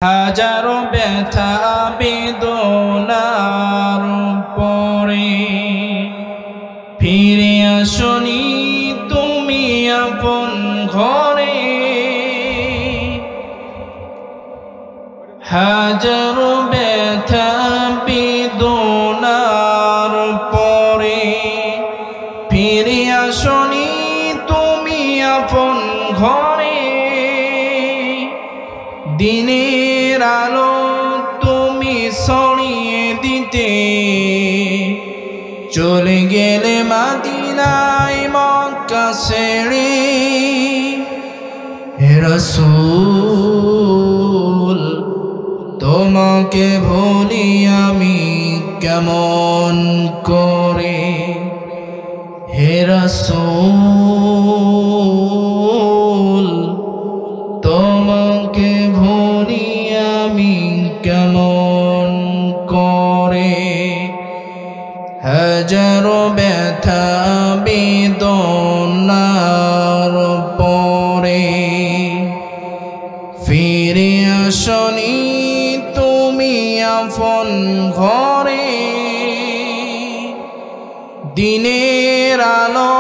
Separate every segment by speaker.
Speaker 1: হাজারো ব্যথা বেদনার পরে ফিরে আসনি তুমি আপন ঘরে। হাজারো ব্যথা বেদনার পরে ফিরে আসনি তুমি আপন ঘরে। দিনের আলো তুমি ছড়িয়ে দিতে চলে গেলে মদিনায় মক্কা ছেড়ে। হে রাসূল তোমাকে ভুলি আমি কেমন করে। হে রাসূল তোমাকে ভুলি আমি কেমন করে। হাজারো ব্যথা বেদনার পরে ফিরে আসনি তুমি আপন ঘরে। দিনের আলো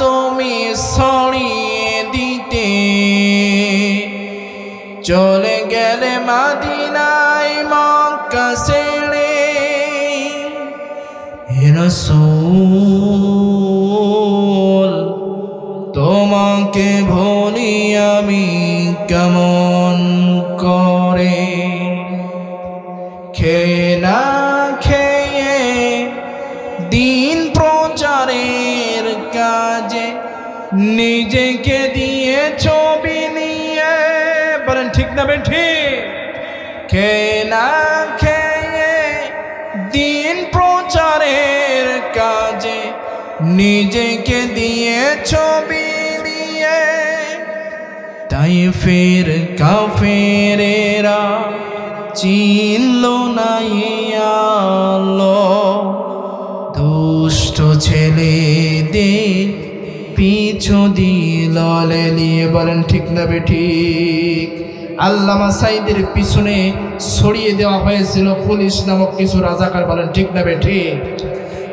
Speaker 1: তুমি ছড়িয়ে দিতে চলে গেলে মদিনায় মক্কা ছেড়ে। হে রাসূল তোমাকে ভুলি আমি কেমন করে। খেয়ে না খেয়ে দিন প্রচারের কাজে নিজেকে দিয়ে ছবি নিয়ে বলেন ঠিক না বেঠিক। খেয়ে না খেয়ে দিন প্রচারের কাজে নিজেকে দিয়ে ছবি নিয়ে। তাই ফের কাফেরেরা চিনল না আলো দুষ্ট ছেলেদের পিছু দিল নিয়ে বলেন ঠিক না বেঠিক। আল্লামা সাইদের পিছনে ছড়িয়ে দেওয়া হয়েছিল পুলিশ নামক কিছু রাজাকার বলেন ঠিক না বেঠিক।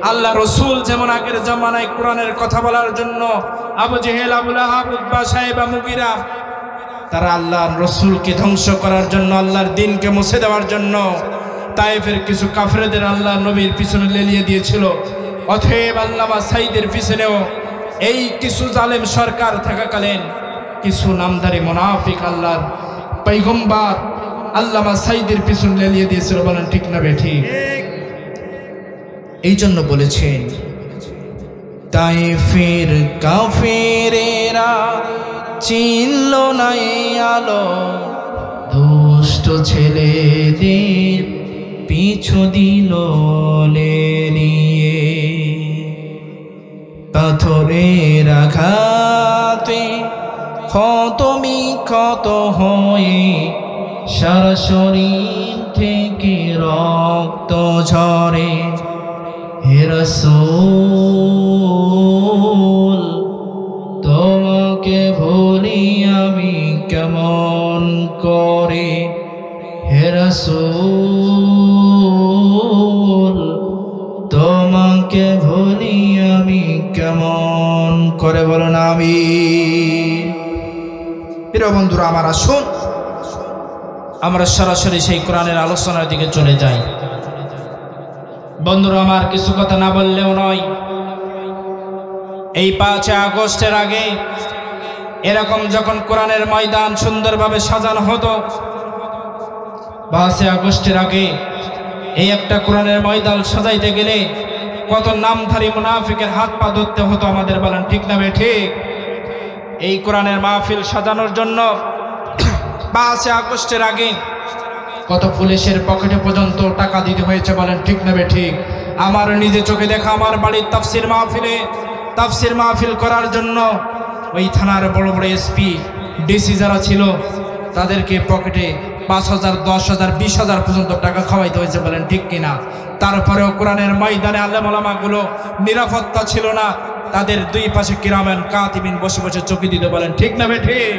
Speaker 1: আল্লাহ রসুল যেমন আগের জামানায় কোরআনের কথা বলার জন্য আবু জেহেল আবু লাহাব উতবা সাহেবা মুগিরা তারা আল্লাহর রসুলকে ধ্বংস করার জন্য আল্লাহর দ্বীনকে মুছে দেওয়ার জন্য তায়েফের কিছু কাফেরদের আল্লাহর নবীর পিছনে লেলিয়ে দিয়েছিল। অতএব আল্লামা সাইদের পিছনেও এই কিছু জালেম সরকার থাকাকালীন কিছু নামধারী মুনাফিক আল্লাহর পয়গম্বর আল্লামা সাইদের পিছনে লেলিয়ে দিয়েছিল বলেন ঠিক না বেঠিক। এই জন্য বলেছেন তায়েফের কাফেরেরা চিনল না আলো দুষ্ট ছেলেদের পিছু দিল নিয়ে। পাথরের আঘাতে ক্ষত বিক্ষত হয়ে সারা শরীর থেকে রক্ত ঝরে। হে রাসূল তোমাকে ভুলি আমি কেমন করে। হে রাসূল তোমাকে ভুলি আমি কেমন করে বলেন আমিন। প্রিয় বন্ধুরা আমার আসুন আমরা সরাসরি সেই কোরআনের আলোচনার দিকে চলে যাই। বন্ধুরা আমার কিছু কথা না বললেও নয়, এই 5 আগস্টের আগে এরকম যখন কোরআনের ময়দান সুন্দরভাবে সাজানো হতো, 5 আগস্টের আগে এই একটা কোরআনের ময়দান সাজাইতে গেলে কত নামধারী মুনাফিকের হাত পা ধরতে হতো আমাদের বলেন ঠিক না বেঠিক। এই কোরআনের মাহফিল সাজানোর জন্য 5 আগস্টের আগে কত পুলিশের পকেটে পর্যন্ত টাকা দিতে হয়েছে বলেন ঠিক না বেঠিক। আমার নিজে চোখে দেখা আমার বাড়ির তাফসির মাহফিল করার জন্য ওই থানার বড় বড় এসপি ডিসি যারা ছিল তাদেরকে পকেটে 5,000, 10,000, 20,000 পর্যন্ত টাকা খাওয়াইতে হয়েছে বলেন ঠিক কিনা। তারপরেও কোরআনের ময়দানে আলেম ওলামাগুলো নিরাপত্তা ছিল না, তাদের দুই পাশে কিরামান কাতিবিন বসে বসে চকি দিতে বলেন ঠিক না বেঠিক।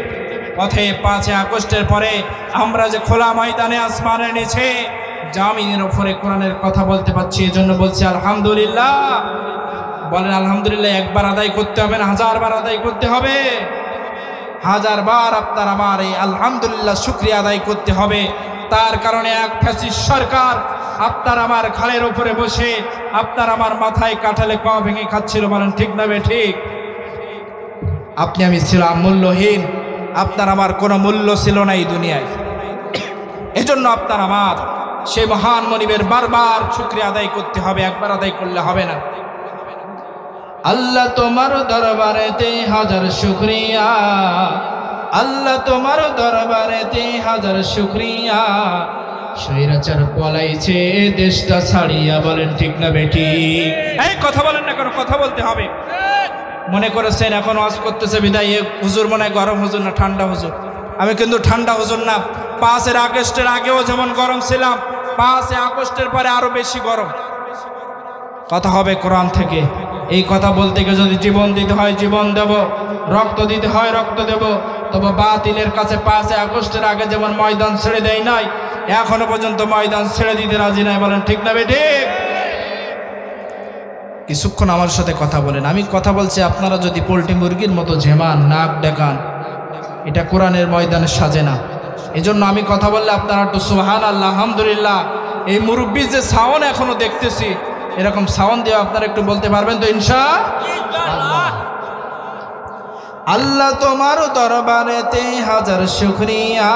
Speaker 1: অতএব 5 আগস্টের পরে আমরা যে খোলা ময়দানে আসমানের নিচে জামিনের উপরে কোরআনের কথা বলতে পারছি, এজন্য বলছি আলহামদুলিল্লাহ। বলেন আলহামদুলিল্লাহ। একবার আদায় করতে হবে না, 1000 বার আদায় করতে হবে? 1000 বার আপনার আমার এই আলহামদুলিল্লাহ শুকরিয়া আদায় করতে হবে। তার কারণে এক ফ্যাসিস্ট সরকার আপনার আমার ঘাড়ের উপরে বসে আপনার আমার মাথায় কাঠালে ক ভেঙে খাচ্ছিল। বলেন ঠিক না ঠিক? আপনি আমি ছিলাম মূল্যহীন, আপনার আমার কোনো মূল্য ছিল না এই দুনিয়ায়। এজন্য আপনার আমার সেই মহান মনিবের বারবার শুকরিয়া আদায় করতে হবে, একবার আদায় করলে হবে না। আল্লাহ তোমার দরবারেতে 1000 শুকরিয়া, আল্লাহ তোমার দরবারেতে 1000 শুকরিয়া। স্বৈরাচার পলাইছে দেশটা ছাড়িয়া। বলেন ঠিক না বেটি? এই কথা বলেন না, কোনো কথা বলতে হবে। মনে করেছেন এখন ওয়াজ করতেছে বিদায় হুজুর মনে হয় গরম হুজুর না ঠান্ডা হুজুর। আমি কিন্তু ঠান্ডা হুজুর না। 5 আগস্টের আগেও যেমন গরম ছিলাম, 5 আগস্টের পরে আরো বেশি গরম। কথা হবে কোরআন থেকে। এই কথা বলতে গিয়ে যদি জীবন দিতে হয় জীবন দেব, রক্ত দিতে হয় রক্ত দেব। তবে বাতিলের কাছে 5 আগস্টের আগে যেমন ময়দান ছেড়ে দেয় নাই, এখনো পর্যন্ত ময়দান ছেড়ে দিতে রাজি নাই। বলেন ঠিক না বেটি? কিছুক্ষণ আমার সাথে কথা বলেন। আমি কথা বলছি, আপনারা যদি পোল্ট্রি মুরগির মতো ঝেমান নাক দেখান, এটা কোরআনের ময়দানে সাজে না। এজন্য আমি কথা বললে আপনারা একটু সুবহানাল্লাহ আলহামদুলিল্লাহ। এই মুরব্বি যে সাউন্ড এখনো দেখতেছি, এরকম সাউন্ড দিয়ে আপনারা একটু বলতে পারবেন তো ইনশাআল্লাহ? আল্লাহ তোমার দরবারেতে 1000 শুকরিয়া।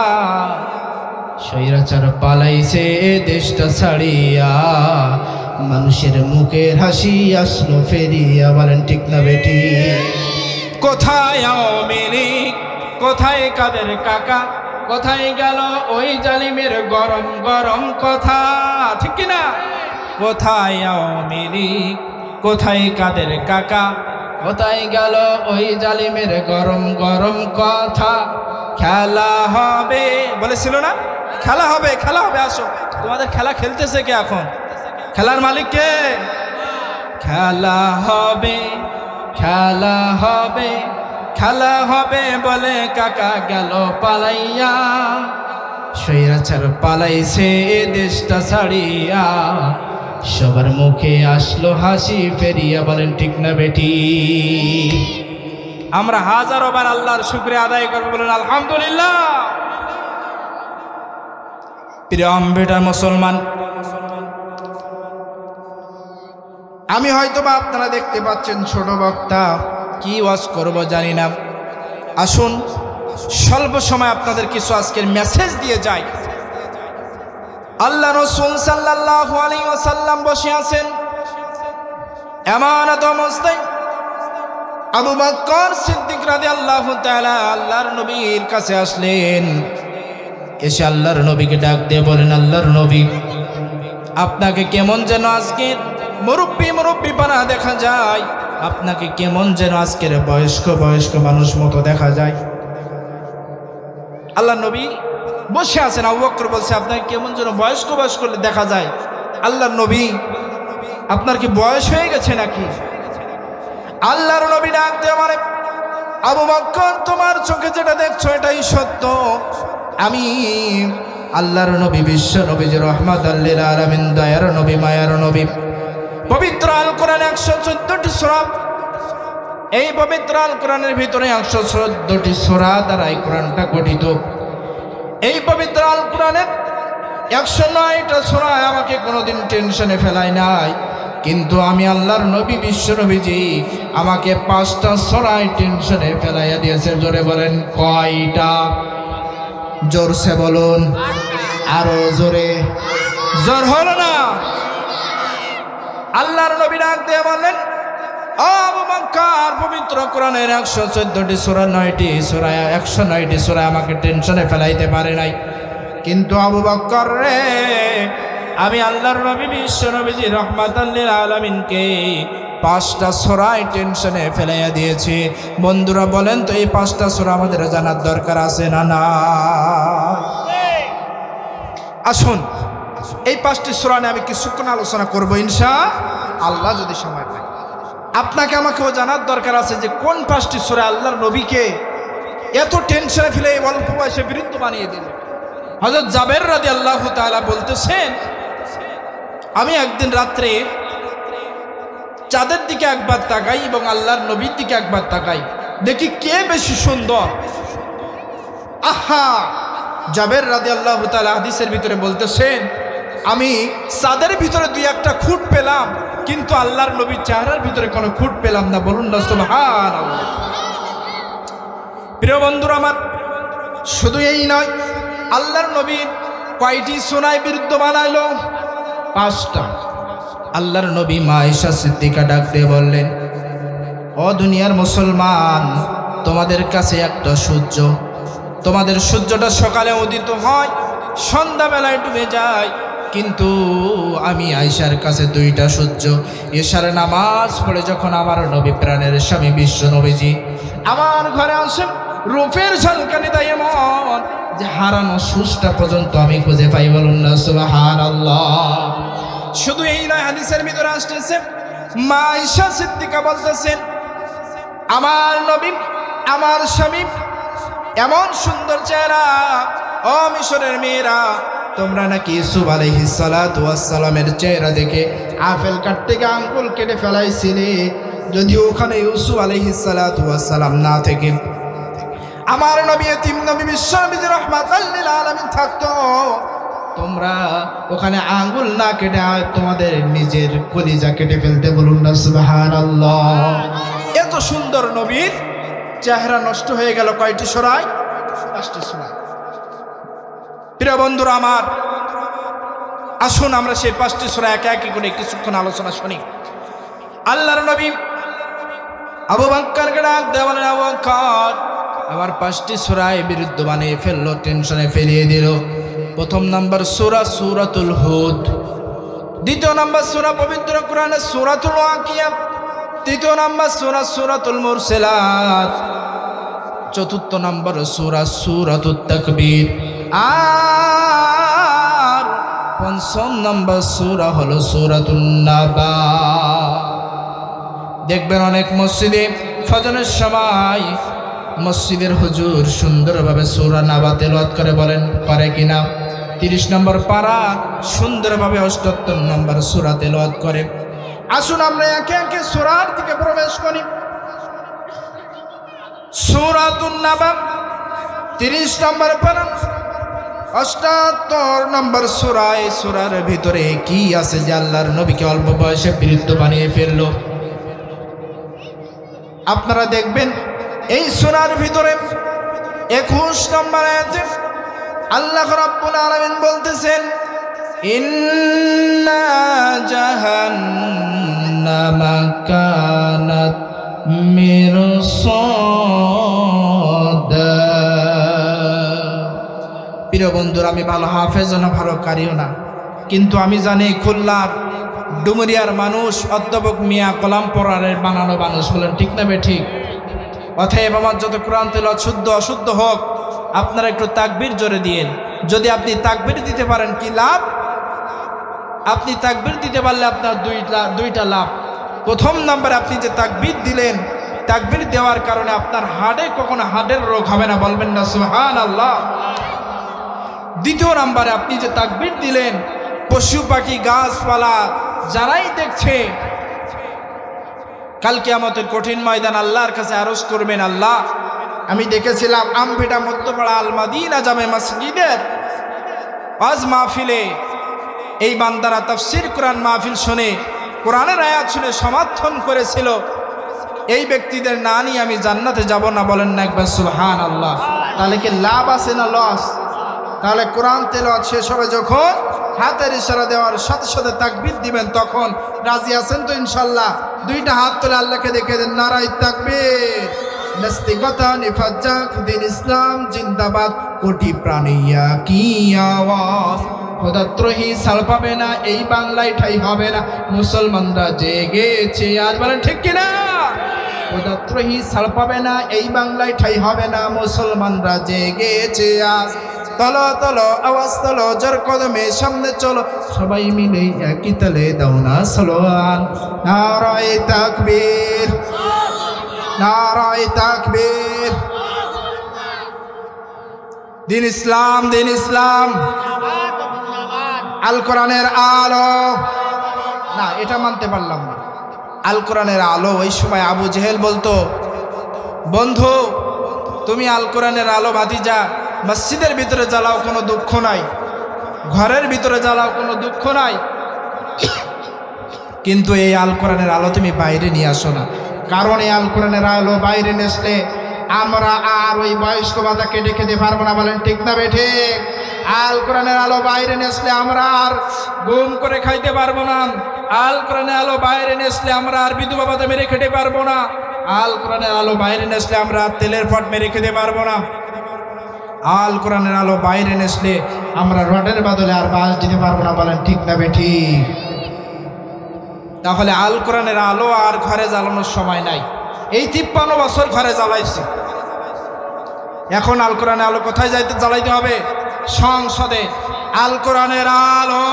Speaker 1: স্বৈরাচার পালাইছে দেশটা ছাড়িয়া, মানুষের মুখের হাসি আসলো ফেরিয়া। বলেন ঠিক না বেটি? কোথায় আওয়ামী লীগ, কোথায় কাদের কাকা, কোথায় গেল ওই জালিমের গরম গরম কথা? ঠিক কিনা? কোথায় আওয়ামী লীগ, কোথায় কাদের কাকা, কোথায় গেল ওই জালিমের গরম গরম কথা? খেলা হবে বলেছিল না? খেলা হবে, খেলা হবে। আসো, তোমাদের খেলা খেলতেছে কে এখন? খেলার মালিক কে? খেলা হবে, খেলা হবে, খেলা হবে বলে কাকা গেল পালাইয়া। স্বৈরাচার পালাইছে দেশটা ছাড়িয়া, সবার মুখে আসলো হাসি ফেরিয়া। বলেন ঠিক না বেটি? আমরা 1000 বার আল্লাহর শুকরিয়া আদায় করবো। বলেন আলহামদুলিল্লাহ। প্রিয় বেটা মুসলমান, আমি হয়তো বা আপনারা দেখতে পাচ্ছেন ছোট বক্তা, কি ওয়াজ করব জানি না। আসুন স্বল্প সময় আপনাদের কিছু আজকের মেসেজ দিয়ে যাই। আল্লাহ রাসূল সাল্লাল্লাহু আলাইহি ওয়াসাল্লাম বসে আছেন এমন অবস্থায় আবু বকর সিদ্দিক রাদিয়াল্লাহু তাআলা আল্লাহর নবীর কাছে আসলেন। এসে আল্লাহর নবীকে ডাক দিয়ে বলেন, আল্লাহর নবী, আপনাকে কেমন যেন আজকে মুরব্বী মুরব্বী পানা দেখা যায়, আপনাকে কেমন যেন আজকের বয়স্ক বয়স্ক মানুষ মতো দেখা যায়। আল্লাহর নবী বসে আছেন, আবু বকর বলছে আপনাকে কেমন যেন বয়স্ক বয়স্ক দেখা যায়। আল্লাহর নবী, আপনার কি বয়স হয়ে গেছে নাকি? আল্লাহর নবী ডাক দিয়ে বলে, আবু বকর, তোমার চোখে যেটা দেখছো এটাই সত্য। আমি আল্লাহর নবী, বিশ্ব নবী, রহমাতুল লিল আলামিন, দয়ার নবী, মায়ার নবী। পবিত্র আল কোরআন 114টি সূরা, এই পবিত্র আল কোরআনের ভিতরে 114টি সূরা দ্বারা এই কোরআনটা গঠিত। এই পবিত্র আল কোরআনের 109টা সূরা আমাকে কোনোদিন টেনশনে ফেলায় নাই, কিন্তু আমি আল্লাহর নবী, বিশ্ব নবীজি আমাকে 5টা সূরায় টেনশনে ফেলাইয়া দিয়েছে। জোরে বলেন কয়টা? জোরসে বলুন, আরো জোরে। জোর হলো না? আল্লাহর নবী ডাক দিয়ে বললেন, আবু বকর, পবিত্র কোরআনের 114টি সূরা, 9টি সূরা, 109টি সূরা আমাকে টেনশনে ফেলাইতে পারে নাই, কিন্তু আবু বকর রে, আমি আল্লাহর নবী, বিশ্ব নবীজি, রহমাতুল লিল আলামিনকে 5টা সূরায় টেনশনে ফেলাইয়া দিয়েছি। বন্ধুরা বলেন তো, এই 5টা সূরা আমাদের জানার দরকার আছে না না? আসুন এই 5টি সূরা নিয়ে আমি কিছুক্ষণ আলোচনা করবো ইনশাআল্লাহ, যদি সময় পাই। আপনাকে আমাকেও জানার দরকার আছে যে কোন 5টি সূরা আল্লাহর নবীকে এত টেনশনে ফেলে অল্প বয়সে বৃদ্ধ বানিয়ে দিল। হযরত জাবের রাদিয়াল্লাহু তাআলা বলতেছেন, আমি একদিন রাত্রে চাঁদের দিকে একবার তাকাই এবং আল্লাহর নবীর দিকে একবার তাকাই, দেখি কে বেশি সুন্দর। আহা, জাবের রাদিয়াল্লাহু তাআলা হাদিসের ভিতরে বলতেছেন, আমি চাঁদের ভিতরে দুই একটা খুঁট পেলাম, কিন্তু আল্লাহর নবীর চেহারার ভিতরে কোনো খুঁট পেলাম না। বলুন না সুবহানাল্লাহ। প্রিয় বন্ধুরা আমার, শুধু এই নয়, আল্লাহর নবীর কয়টি সোনায় বৃদ্ধ বানাইলো? 5টা। আল্লাহর নবী মা আয়েশা সিদ্দিকা ডাক দিয়ে বললেন, ও দুনিয়ার মুসলমান, তোমাদের কাছে একটা সূর্য, তোমাদের সূর্যটা সকালে উদিত হয়, সন্ধ্যাবেলায় ডুবে যায়, কিন্তু আমি আয়েশার কাছে 2টা সূর্য। এশার নামাজ পড়ে যখন আমার নবী প্রাণের স্বামী বিশ্ব নবীজি আমার ঘরে আসেন, রূপের ঝলকানি দেয় এমন যে হারানো সুষ্টা পর্যন্ত আমি খুঁজে পাই। বলুন না সুবহানাল্লাহ। শুধু এই নয়, হাদিসের ভিতরে আসতেছে মা আয়েশা সিদ্দিকা বলতেছেন, আমার নবী আমার স্বামী এমন সুন্দর চেহারা, ও মিশরের মেয়েরা, তোমরা নাকি ইউসুফ আলাইহিস সালাতু ওয়াস সালামের চেহারা দেখে আপেল কাটতে গিয়ে আঙ্গুল কেটে ফেলাইছিলে, যদি ওখানে ইউসুফ আলাইহিস সালাতু ওয়াস সালাম না থেকে আমার নবী এতিম নবী বিশ্ব নবী রাহমাতাল লিল আলামিন থাকতো, তোমরা ওখানে আঙ্গুল না কেটে তোমাদের নিজের কলিজা কেটে ফেলতে। বলুন না সুবহানাল্লাহ। এত সুন্দর নবীর চেহারা নষ্ট হয়ে গেল কয়টি সূরায়? 5টি সূরায়। প্রিয় বন্ধুরা আমার, আসুন আমরা সেই 5টি সূরা একে একে করে কিছুক্ষণ আলোচনা শুনি। আল্লাহর নবী আবু বকরকে ডাক দিয়ে বলেন, আবু বকর, আমার 5টি সূরায় বিরুদ্ধ বানিয়ে ফেললো, টেনশনে ফেলিয়ে দিল। প্রথম নাম্বার সূরা সূরাতুল হুদ, দ্বিতীয় নাম্বার সূরা পবিত্র কোরআনের সূরাতুল ওয়াকিয়া, তৃতীয় নাম্বার সূরা সূরাতুল মুরসালাত, চতুর্থ নাম্বার সূরা সূরাতুত তাকবীর, আর পঞ্চম নাম্বার সূরা হলো সূরাতুন নাবা। দেখবেন অনেক মসজিদে ফজরের সময় মসজিদের হুজুর সুন্দরভাবে সূরা নাবা তেলাওয়াত করে, বলেন পারে কিনা? 30 নম্বর পারা সুন্দরভাবে 78 নম্বর সূরা তেলাওয়াত করে। আসুন আমরা একে একে সূরার দিকে প্রবেশ করি। সূরাতুন নাবা 30 নম্বর পারা 78 নম্বর সূরা। এই সূরার ভিতরে কি আছে যে আল্লাহর নবীকে অল্প বয়সে বৃদ্ধ বানিয়ে ফেললো? আপনারা দেখবেন এই সূরার ভিতরে 21 নম্বর আয়াতে আল্লাহ রাব্বুল আলামিন বলতেছেন, ইন্না জাহান্নামা কানাত মিরসাদা। প্রিয় বন্ধুরা, আমি ভালো হাফেজও না, ভালো কারিও না, কিন্তু আমি জানি খুলনার ডুমুরিয়ার মানুষ অধ্যাপক মিয়া কলাম পরারের বানানো মানুষ। বলেন ঠিক না বে ঠিক? অতএব আমার যত কোরআন তেলাওয়াত শুদ্ধ অশুদ্ধ হোক, আপনারা একটু তাকবীর জোরে দিয়েন। যদি আপনি তাকবীর দিতে পারেন কি লাভ? আপনি তাকবীর দিতে পারলে আপনার দুইটা লাভ। প্রথম নাম্বার, আপনি যে তাকবীর দিলেন, তাকবীর দেওয়ার কারণে আপনার হাড়ে কখনো হাড়ের রোগ হবে না। বলবেন না সুবহানাল্লাহ। দ্বিতীয় নাম্বারে, আপনি যে তাকবীর দিলেন, পশু পাখি গাছপালা যারাই দেখছে, কাল কিয়ামতের কঠিন ময়দান আল্লাহর কাছে আরজ করবেন, আল্লাহ, আমি দেখেছিলাম আমভিটা মধ্যপাড়া আল মাদিনা জামে মসজিদের আজ মাহফিলে এই বান্দারা তাফসীর কোরআন মাহফিল শুনে, কোরআনের আয়াত শুনে সমর্থন করেছিল। এই ব্যক্তিদের না নিয়ে আমি জান্নাতে যাব না। বলেন না একবার সুবহানাল্লাহ। তাহলে কি লাভ আছে না লস? তাহলে কোরআন তেলাওয়াত শেষ হবে যখন হাতের ইশারা দেওয়ার সাথে সাথে তাকবীর দিবেন, তখন রাজি আছেন তো ইনশাল্লাহ? দুইটা হাত তুলে আল্লাহকে দেখে দেন, নারায়ে তাকবীর। নাস্তিকতা নিফাজ্জাক দিন ইসলাম জিন্দাবাদ, কোটি প্রাণীয়া কি আওয়াজ, খোদাত্রোহী সাল পাবে না, এই বাংলায় ঠাই হবে না, মুসলমানরা জেগেছে আজ। বলেন ঠিক কিনা? খোদাত্রোহী সাল পাবে না, এই বাংলায় ঠাই হবে না, মুসলমানরা জেগেছে আজ। তলো তলো আওয়াজ তলো, জোর কদমে সামনে চলো, সবাই মিলে একই তালে দাও না সালাওয়াত। নারায়ে তাকবীর, নারায়ে তাকবীর, দিন ইসলাম, দিন ইসলাম, আল কোরআনের আলো। না, এটা মানতে পারলাম না। আল কোরআনের আলো। ওই সময় আবু জেহেল বলতো, বন্ধু তুমি আল কোরআনের আলো ভাতিজা, মসজিদের ভিতরে জ্বালাও কোনো দুঃখ নাই, ঘরের ভিতরে জ্বালাও কোনো দুঃখ নাই, কিন্তু এই আল কোরআনের আলো তুমি বাইরে নিয়ে আসো না। কারণ এই আল কোরআনের আলো বাইরে নেসলে আমরা আর ওই বয়স্ক বাধা কেটে খেতে পারবো না। বলেন ঠিক না বেঠে? আল কোরআনের আলো বাইরে নেসলে আমরা আর গুম করে খাইতে পারবো না। আল কোরআনের আলো বাইরে নেসলে আমরা আর বিধবা ভাতা মেরে খেতে পারবো না। আল কোরআনের আলো বাইরে নেসলে আমরা তেলের ফট মেরে খেতে পারবো না। আল কোরআনের আলো বাইরে নেসলে আমরা রডের বদলে আর বাঁশ দিতে পারবো না। বলেন ঠিক না বেঠি? তাহলে আল কোরআনের আলো আর ঘরে জ্বালানোর সময় নাই। এই 53 বছর ঘরে জ্বালাইছি, এখন আল কোরআনের আলো কোথায় যাইতে জ্বালাইতে হবে? সংসদে আল কোরআনের আলো।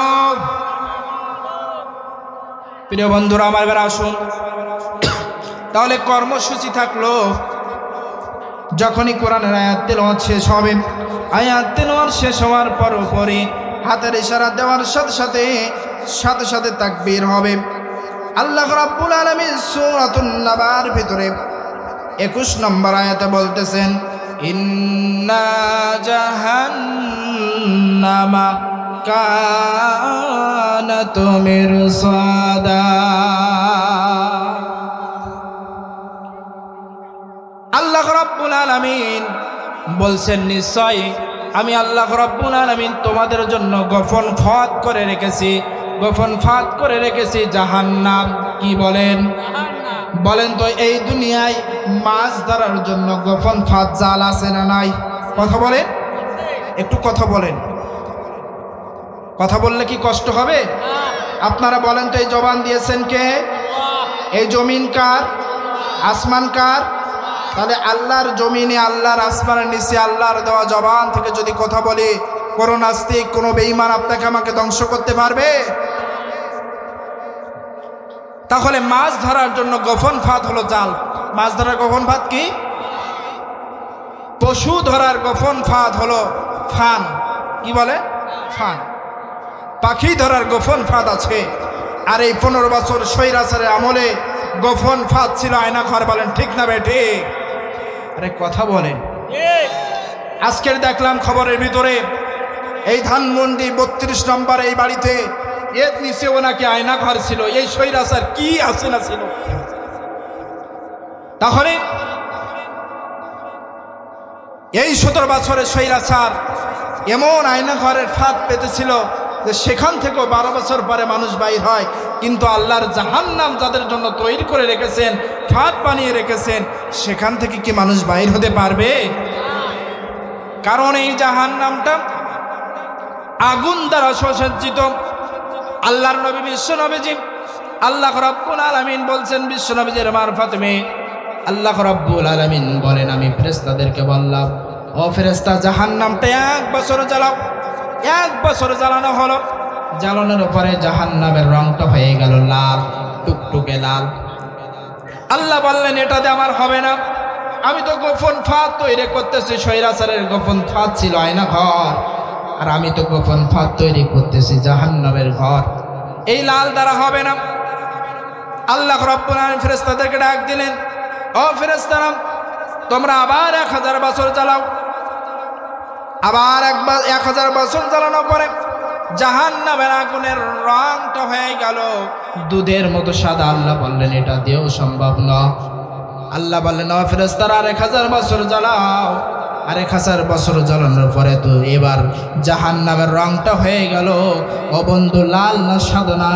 Speaker 1: প্রিয় বন্ধুরা আমার, এবার আসুন, তাহলে কর্মসূচি থাকলো, যখনই কোরআনের আয়াত তেলাওয়াত শেষ হবে, আয়াত তেলাওয়াত শেষ হওয়ার পরপরই হাতের ইশারা দেওয়ার সাথে সাথে সাথে তাকবীর হবে। আল্লাহ রাব্বুল আলামিন সূরাতুন নাবার ভিতরে 21 নম্বর আয়াতে বলতেছেন, ইন্না জাহান্নামা কানাত মিরসাদা। আল্লাহ রাব্বুল আলামিন বলছেন, নিশ্চয় আমি আল্লাহ রাব্বুল আলামিন তোমাদের জন্য গোপন ফাঁদ করে রেখেছি, গোপন ফাঁদ করে রেখেছি জাহান্নাম। কি বলেন? বলেন তো, এই দুনিয়ায় মাছ ধরার জন্য গোপন ফাঁদ জাল আছে না নাই? কথা বলেন, একটু কথা বলেন। কথা বললে কি কষ্ট হবে? আপনারা বলেন তো, এই জবান দিয়েছেন কে? এই জমিন কার? আসমান কার? তাহলে আল্লাহর জমিনে, আল্লাহর আসমানের নিচে আল্লাহর দেওয়া জবান থেকে যদি কথা বলি, কোন নাস্তিক, কোন বেঈমান আপনাকে আমাকে ধ্বংস করতে পারবে? তাহলে মাছ ধরার জন্য গোপন ফাঁদ হলো জাল। মাছ ধরার গোপন ফাঁদ কি? পশু ধরার গোপন ফাঁদ হলো ফান। কি বলে? ফান। পাখি ধরার গোপন ফাঁদ আছে। আর এই 15 বছর স্বৈরাচারের আমলে গোপন ফাঁদ ছিল আয়না ঘর। বলেন ঠিক না বেঠি? আরে কথা বলেন। আজকের দেখলাম খবরের ভিতরে, এই ধানমন্ডি 32 নম্বর এই বাড়িতে এর নিচেও নাকি আয়না ঘর ছিল। এই স্বৈরাচার কি আছে না ছিল? তাহলে এই 17 বছরের স্বৈরাচার এমন আয়না ঘরের ফাঁদ পেতেছিল যে সেখান থেকেও 12 বছর পরে মানুষ বাইর হয়। কিন্তু আল্লাহর জাহান্নাম যাদের জন্য তৈরি করে রেখেছেন, ফাঁদ বানিয়ে রেখেছেন, সেখান থেকে কি মানুষ বাইর হতে পারবে? কারণ এই জাহান্নামটা আগুন দ্বারা সুসজ্জিত। আল্লাহর নবী বিশ্বনবীজি, আল্লাহ রাব্বুল আলামিন বলছেন বিশ্বনবীজির মারফতে, আল্লাহ রাব্বুল আলামিন বলেন, আমি ফেরেশতাদেরকে বললাম, ও ফেরেশতা, জাহান্নামটা 1 বছর জ্বালাও। 1 বছর জ্বালানো হলো। জ্বালানোর পরে জাহান্নামের রংটা হয়ে গেল লাল, টুকটুকে লাল। আল্লাহ বললেন, এটাতে আমার হবে না, আমি তো গোপন ফাঁদ তৈরি করতেছি। স্বৈরাচারের গোপন ফাঁদ ছিল আয়না ঘর, আর আমি তো গোপন ফাঁদ তৈরি করতেছি জাহান্নামের ঘর। এই লাল দ্বারা হবে না। আল্লাহ রাব্বুল আলামিন ফেরেশতাদেরকে ডাক দিলেন, ও ফেরেশতারা, তোমরা আবার 1000 বছর জ্বালাও। আবার 1000 বছর জ্বালানোর পরে জাহান্নামের আগুনের রংটা হয়ে গেল দুধের মতো সাদা। আল্লাহ বললেন, এটা দিয়েও সম্ভব না। আল্লাহ বললেন, ও ফেরেশতারা, আর 1000 বছর জ্বালাও। আর 1000 বছর জ্বালানোর পরে তো এবার জাহান্নামের রংটা হয়ে গেল, ও বন্ধু, লাল না সাদা না,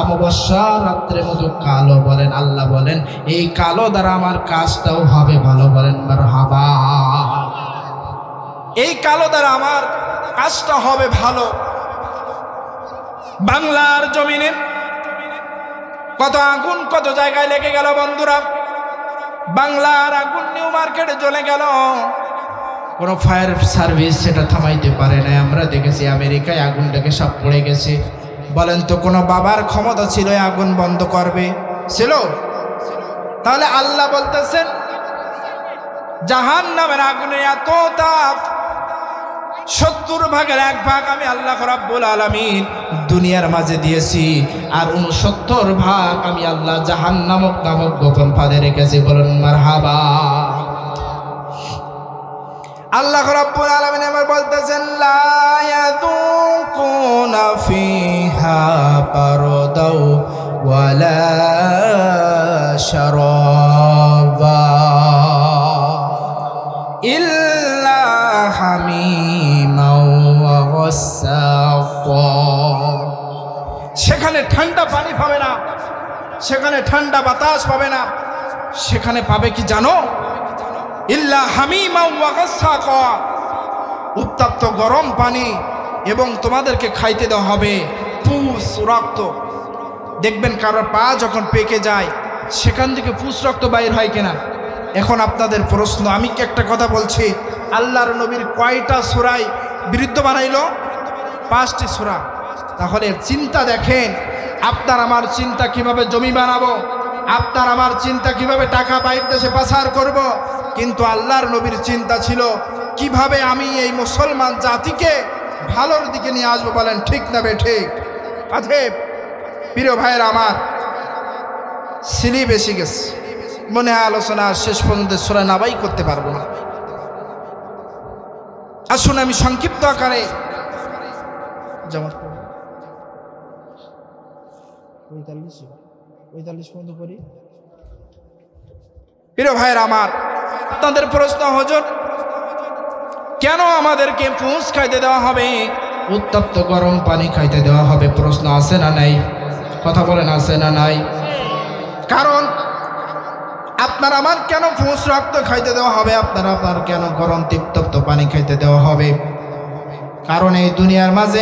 Speaker 1: অমাবস্যা রাত্রের মতো কালো। বলেন, আল্লাহ বলেন, এই কালো দ্বারা আমার কাজটাও হবে ভালো। বলেন মারহাবা। এই কালো দ্বারা আমার কাজটা হবে ভালো। বাংলার জমিনে কত আগুন কত জায়গায় লেগে গেল বন্ধুরা। বাংলার আগুন নিউ মার্কেটে জ্বলে গেল, কোনো ফায়ার সার্ভিস সেটা থামাইতে পারে না। আমরা দেখেছি আমেরিকায় আগুনটাকে সব পড়ে গেছে। বলেন তো, কোনো বাবার ক্ষমতা ছিল আগুন বন্ধ করবে? ছিল? তাহলে আল্লাহ বলতেছেন, জাহান্নামের আগুনে এত তাপ, 70 ভাগের 1 ভাগ আমি আল্লাহ রাব্বুল আলামিন দুনিয়ার মাঝে দিয়েছি, আর 69 ভাগ আমি আল্লাহ জাহান্নাম নামক গোপন ফাঁদে রেখেছি। বলুন মারহাবা। আল্লাহ রাব্বুল আলামিন এবার বলতেছেন লা ইয়াযুকুনা ফিহা বারদাও ওয়ালা শারাবা ইল্লা হামিমাও ওয়া গাসসাকা। সেখানে ঠান্ডা পানি পাবে না, সেখানে ঠান্ডা বাতাস পাবে না, সেখানে পাবে কি জানো? ইল্লা হামিমা ওয়া গাসসাকা, উত্তপ্ত গরম পানি, এবং তোমাদেরকে খাইতে দেওয়া হবে পুষ রক্ত। দেখবেন কারোর পা যখন পেকে যায় সেখান থেকে পুষ রক্ত বাইর হয় কিনা। এখন আপনাদের প্রশ্ন, আমি কি একটা কথা বলছি, আল্লাহর নবীর কয়টা সূরায় বিরুদ্ধ বানাইলো? 5টি সূরা। তাহলে চিন্তা দেখেন, আপনার আমার চিন্তা কিভাবে জমি বানাবো, আপনার আমার চিন্তা কিভাবে টাকা বাইর দেশে পাচার করব, কিন্তু আল্লাহর নবীর চিন্তা ছিল কিভাবে আমি এই মুসলমান জাতিকে ভালোর দিকে নিয়ে আসবো। বলেন ঠিক না বে ঠিক? অতএব প্রিয় ভাইয়ের আমার, সিলি বেশি গেছে, মনে হয় আলোচনা শেষ পর্যন্ত সূরা নাবাই করতে পারবো না। আসুন আমি সংক্ষিপ্ত আকারে জমা 45 পর্যন্ত করি। প্রিয় ভাইয়ের আমার, আপনাদের প্রশ্ন, হুজুর কেন আমাদেরকে পুষ খাইতে দেওয়া হবে, উত্তপ্ত গরম পানি খাইতে দেওয়া হবে? প্রশ্ন আছে না নাই? কথা বলেন, আছে না নাই? কারণ আপনার আমার কেন পুষ রক্ত খাইতে দেওয়া হবে, আপনার কেন গরম তৃপ্ত পানি খাইতে দেওয়া হবে? কারণ এই দুনিয়ার মাঝে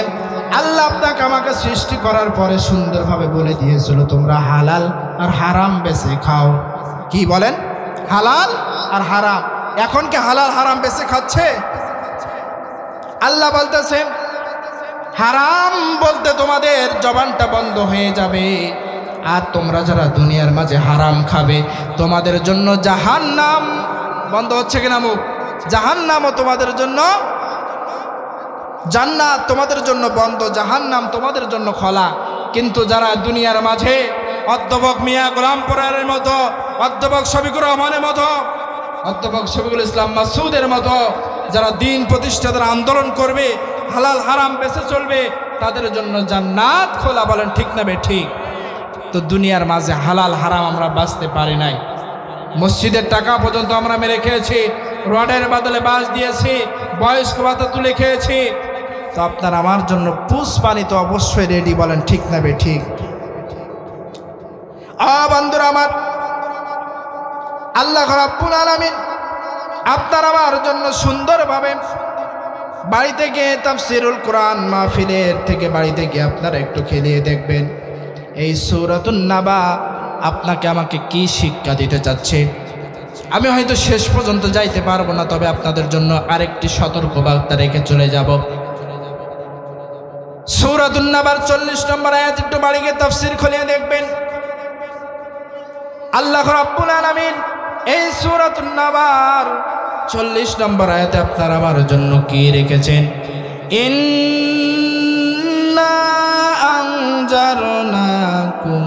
Speaker 1: আল্লাহ আপনাকে আমাকে সৃষ্টি করার পরে সুন্দরভাবে বলে দিয়েছিল তোমরা হালাল আর হারাম বেছে খাও। কি বলেন? হালাল আর হারাম। এখন কি হালাল হারাম বেছে খাচ্ছে? আল্লাহ বলতেছে হারাম বলতে তোমাদের জবানটা বন্ধ হয়ে যাবে, আর তোমরা যারা দুনিয়ার মাঝে হারাম খাবে তোমাদের জন্য জাহান্নাম বন্ধ হচ্ছে কিনা মুখ? জাহান্নামও তোমাদের জন্য, জান্নাত তোমাদের জন্য বন্ধ, জাহান্নাম তোমাদের জন্য খোলা। কিন্তু যারা দুনিয়ার মাঝে অধ্যাপক মিয়া গোলাম পরারের মতো, অধ্যাপক শফিকুর রহমানের মতো, অধ্যাপক শফিকুল ইসলাম মাসুদের মতো যারা দিন প্রতিষ্ঠাতার আন্দোলন করবে, হালাল হারাম বেঁচে চলবে, তাদের জন্য জান্নাত খোলা। বলেন ঠিক না বে ঠিক? তো দুনিয়ার মাঝে হালাল হারাম আমরা বাঁচতে পারি নাই। মসজিদের টাকা পর্যন্ত আমরা মেরে খেয়েছি, রডের বদলে বাঁশ দিয়েছি, বয়স্ক ভাতা তুলে খেয়েছি। তো আপনার আমার জন্য পুষ পানি তো অবশ্যই রেডি। বলেন ঠিক না বে ঠিক? বন্ধুরা আমার, আল্লাহ রাব্বুল আলামিন আপনার আমার জন্য সুন্দরভাবে বাড়িতে গিয়ে তাফসীরুল কোরআন মাহফিলের থেকে বাড়িতে গিয়ে আপনারা একটু খেলিয়ে দেখবেন এই সূরাতুন নাবা আপনাকে আমাকে কি শিক্ষা দিতে চাচ্ছে। আমি হয়তো শেষ পর্যন্ত যাইতে পারবো না, তবে আপনাদের জন্য আরেকটি সতর্কবার্তা রেখে চলে যাব। সূরাতুন নাবার 40 নম্বর আয়াত একটু বাড়ি গিয়ে তাফসীর খুলে দেখবেন। আল্লাহ রাব্বুল আলামিন এই সূরাতুন নাবার 40 নম্বর আয়াতে আপনার আমার জন্য কি রেখেছেন? ইন্না আনজারনাকুম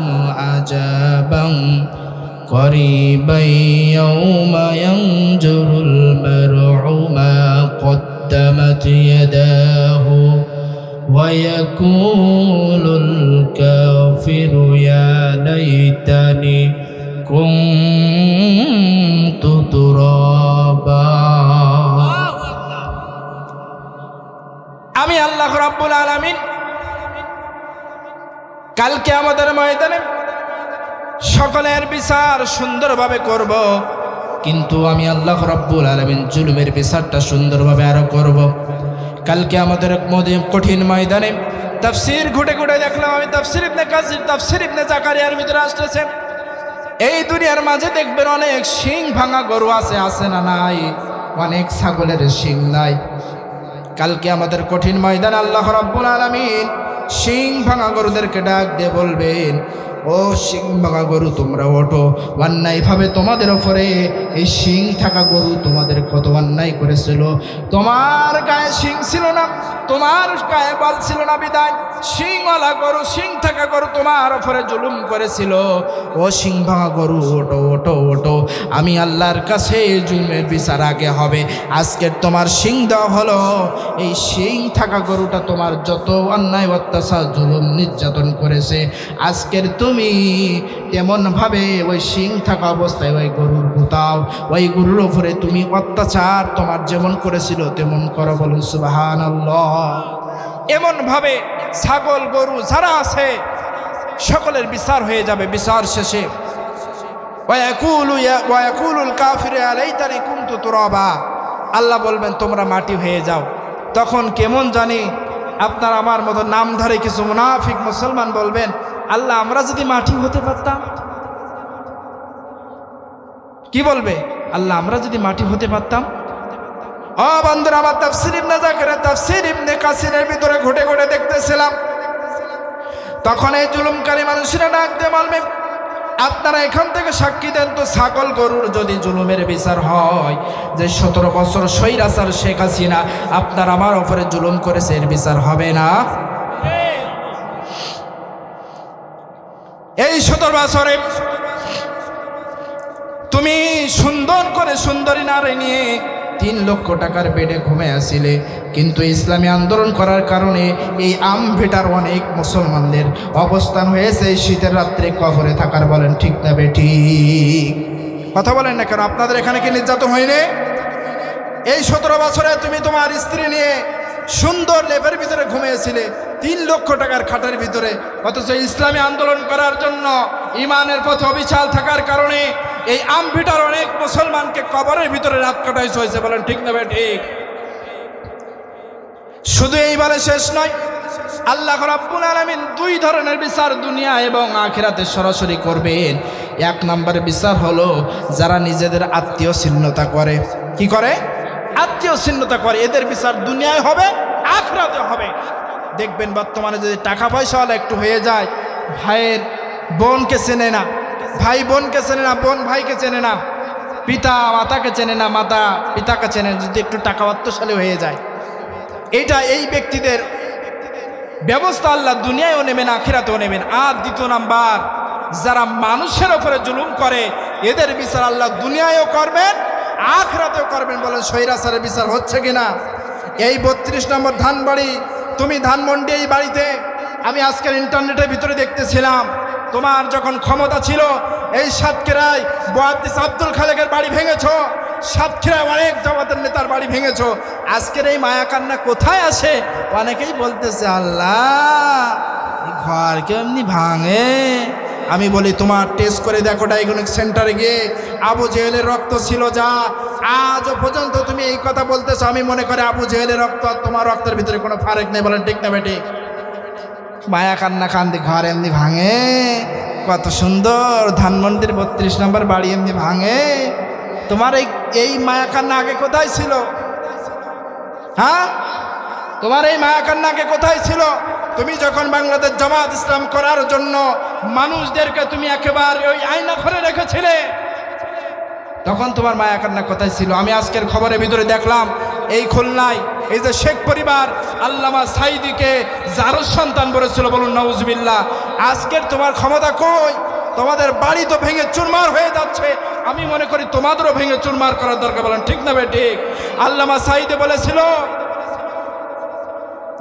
Speaker 1: আযাবান করিবান ইয়াওমা ইয়ানজুরুল মার'উ মা কদ্দামাত ইয়াদাহু ওয়া ইয়াকুলুল কাফিরু ইয়া লাইতানি কুনতু তুরাবা। আমি আল্লাহ রাব্বুল আলামিন কালকে আমাদের ময়দানে সকলের বিচার সুন্দরভাবে করব, কিন্তু আমি আল্লাহ রাব্বুল আলামিন জুলুমের বিচারটা সুন্দরভাবে আরো করব। কালকে আমাদের কঠিন ময়দানে তাফসীর ঘুটে ঘুটে দেখলাম আমি, তাফসীর ইবনে কাসির, তাফসীর ইবনে জাকারিয়ার ভিতরে আসতেছে এই দুনিয়ার মাঝে দেখবেন অনেক শিং ভাঙা গরু আছে, আছে না নাই? অনেক ছাগলের শিং নাই। কালকে আমাদের কঠিন ময়দান আল্লাহ রাব্বুল আলামিন শিং ভাঙা গরুদেরকে ডাক দিয়ে বলবেন, ও শিং ভাঙা গরু তোমরা ওঠো, অন্যায়ভাবে তোমাদের ওপরে এই শিং থাকা গরু তোমাদের কত অন্যায় করেছিল। তোমার গায়ে শিং ছিল না, তোমার গায়ে বল ছিল না, বিদায় শিংওয়ালা গরু, শিং থাকা গরু তোমার ওপরে জুলুম করেছিল। ও শিং ভাঙা গরু ওঠো ওঠো ওঠো, আমি আল্লাহর কাছে জুলুমের বিচার আগে হবে। আজকের তোমার শিং দেওয়া হলো, এই শিং থাকা গরুটা তোমার যত অন্যায় অত্যাচার জুলুম নির্যাতন করেছে, আজকের তুমি তেমনভাবে ওই শিং থাকা অবস্থায় ওই গরুর গুতাও, ওই গরুর ওপরে তুমি অত্যাচার তোমার যেমন করেছিল তেমন করো। বলুন সুবহানাল্লাহ। এমনভাবে ছাগল গরু যারা আছে সকলের বিচার হয়ে যাবে। বিচার শেষে ওয়ায়াকুলুল কাফিরু ইয়া লাইতানি কুনতু তুরাবা, আল্লাহ বলবেন তোমরা মাটি হয়ে যাও। তখন কেমন জানি আপনার আমার মতো নামধারী কিছু মুনাফিক মুসলমান বলবেন, আল্লাহ আমরা যদি মাটি হতে পারতাম। কি বলবে? আল্লাহ আমরা যদি মাটি হতে পারতাম। ও বন্ধুরা, আমার তাফসীর ইবনে জাকারিয়া, তাফসীর ইবনে কাসিরের ভিতরে ঘুরে ঘুরে দেখতেছিলাম, তখন এই জুলুমকারী মানুষেরা ডাক দিয়ে বলবে, আপনারা এখান থেকে সাক্ষী দেন তো, ছাগল গরুর যদি জুলুমের বিচার হয়, যে 17 বছর স্বৈরাচার শেখ হাসিনা আপনার আমার উপরে জুলুম করেছে, এর বিচার হবে না? এই 17 বছরে তুমি সুন্দর করে সুন্দরী নারী নিয়ে 3 লক্ষ টাকার বেডে ঘুমে আসিলে, কিন্তু ইসলামী আন্দোলন করার কারণে এই আমভেটার অনেক মুসলমানদের অবস্থান হয়েছে শীতের রাত্রে কবরে থাকার। বলেন ঠিক না বেঠিক? কথা বলেন না কেন? আপনাদের এখানে কি নির্যাতন হয়নি? এই 17 বছরে তুমি তোমার স্ত্রী নিয়ে সুন্দর লেপের ভিতরে ঘুমিয়েছিলে 3 লক্ষ টাকার খাটের ভিতরে, অথচ ইসলামী আন্দোলন করার জন্য ইমানের পথে অবিচল থাকার কারণে এই আমভিটার অনেক মুসলমানকে কবরের ভিতরে রাত কাটাইতে হয়েছে। বলেন ঠিক না ঠিক? শুধু এইবারে শেষ নয়, আল্লাহ রাব্বুল আলামিন 2 ধরনের বিচার দুনিয়া এবং আখিরাতে সরাসরি করবেন। 1 নম্বরের বিচার হলো যারা নিজেদের আত্মীয় ছিন্নতা করে। কি করে? আত্মীয় ছিন্নতা করে, এদের বিচার দুনিয়ায় হবে, আখিরাতে হবে। দেখবেন বর্তমানে যদি টাকা পয়সাওয়ালা একটু হয়ে যায়, ভাইয়ের বোনকে চেনে না, ভাই বোনকে চেনে না, বোন ভাইকে চেনে না, পিতা মাতাকে চেনে না, মাতা পিতাকে চেনে, যদি একটু টাকা অর্থশালী হয়ে যায়, এই ব্যক্তিদের ব্যবস্থা আল্লাহ দুনিয়ায়ও নেবেন, আখিরাতেও নেবেন। আর 2 নাম্বার, যারা মানুষের ওপরে জুলুম করে, এদের বিচার আল্লাহ দুনিয়ায়ও করবেন, আখিরাতেও করবেন। বলেন স্বৈরাচারের বিচার হচ্ছে কিনা? এই 32 নম্বর ধানবাড়ি, তুমি ধানমন্ডি, এই বাড়িতে আমি আজকের ইন্টারনেটের ভিতরে দেখতেছিলাম, তোমার যখন ক্ষমতা ছিল এই সাতক্ষীরায় মুহাদ্দিস আব্দুল খালেকের বাড়ি ভেঙেছো, সাতক্ষীরায় অনেক জামাতের নেতার বাড়ি ভেঙেছো। আজকের এই মায়া কান্না কোথায় আসে? অনেকেই বলতেছে আল্লাহ ঘর কেমনি ভাঙে। আমি বলি তোমার টেস্ট করে দেখো ডায়াগনস্টিক সেন্টারে গিয়ে, আবু জেহেলের রক্ত ছিল যা, আজও পর্যন্ত তুমি এই কথা বলতেছো, আমি মনে করি আবু জেহেলের রক্ত আর তোমার রক্তের ভিতরে কোনো ফারাক নেই। বলেন ঠিক না বেটি? মায়া কান্না কান্দি ঘর এমনি ভাঙে, কত সুন্দর ধানমন্ডির 32 নম্বর বাড়ি এমনি ভাঙে। তোমার এই মায়া কান্না আগে কোথায় ছিল? হ্যাঁ, তোমার এই মায়া কান্না আগে কোথায় ছিল? তুমি যখন বাংলাদেশ জামাত ইসলাম করার জন্য মানুষদেরকে তুমি একেবারে ওই আয়না ঘরে রেখেছিলে, তখন তোমার মায়া কান্না কোথায় ছিল? আমি আজকের খবরের ভিতরে দেখলাম, এই খুলনায় এই যে শেখ পরিবার আল্লামা সাইদিকে জারজ সন্তান বলেছিল। বলুন নাউজুবিল্লাহ। আজকের তোমার ক্ষমতা কই? তোমাদের বাড়ি তো ভেঙে চুরমার হয়ে যাচ্ছে, আমি মনে করি তোমাদেরও ভেঙে চুরমার করার দরকার। বলেন ঠিক না ঠিক? আল্লামা সাইদি বলেছিল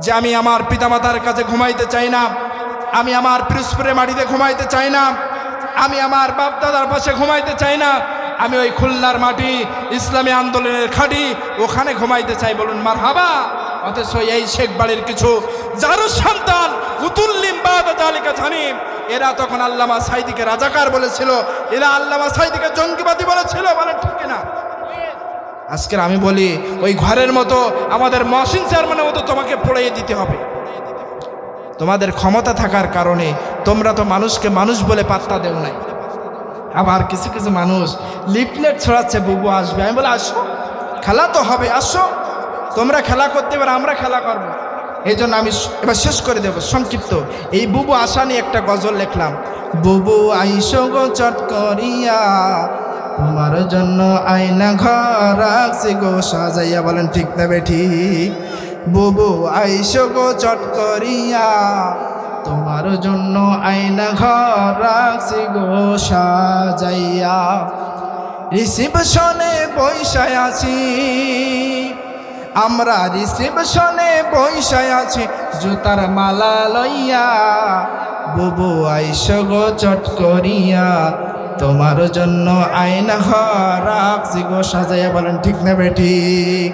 Speaker 1: যে আমি আমার পিতামাতার কাছে ঘুমাইতে চাই না, আমি আমার পিরোজপুরের মাটিতে ঘুমাইতে চাই না, আমি আমার বাপ দাদার পাশে ঘুমাইতে চাই না, আমি ওই খুলনার মাটি ইসলামী আন্দোলনের খাঁটি ওখানে ঘুমাইতে চাই। বলুন মারহাবা। অথচ এই শেখ বাড়ির কিছু যার সন্তান উতুল্লিম বাদা জালিকা জানিম, এরা তখন আল্লামা সাইদিকে রাজাকার বলেছিল, এরা আল্লামা সাইদিকে জঙ্গিবাদী বলেছিল। বলেন ঠিক না? আজকের আমি বলি ওই ঘরের মতো আমাদের মহসিন চেয়ারম্যানের মতো তোমাকে পড়িয়ে দিতে হবে। তোমাদের ক্ষমতা থাকার কারণে তোমরা তো মানুষকে মানুষ বলে পাত্তা দেও নাই। আবার কিছু কিছু মানুষ লিফলেট ছড়াচ্ছে, বুবু আসবে। আমি বলে আসো, খেলা তো হবে, আসো, তোমরা খেলা করতে পারো, আমরা খেলা করব। এই জন্য আমি এবার শেষ করে দেব সংক্ষিপ্ত। এই বুবু আশা নিয়ে একটা গজল লিখলাম। বুবু আইসো গো চট করিয়া, তোমার জন্য আয়না ঘর রাখছি গো সাজাইয়া। বলেন ঠিক না বেঠিক? বুবু আইসো গো চট করিয়া, তোমার জন্য আয়না ঘর রাখছি গো সাজাইয়া। রিসিপশনে বৈশায় আছি আমরা, রিসিপশনে বৈশায় আছি জুতার মালা লইয়া। বুবু আইসো গো চট করিয়া, তোমার জন্য আয়না ঘর রাখছি গো সাজাইয়া। বলেন ঠিক না বেঠিক?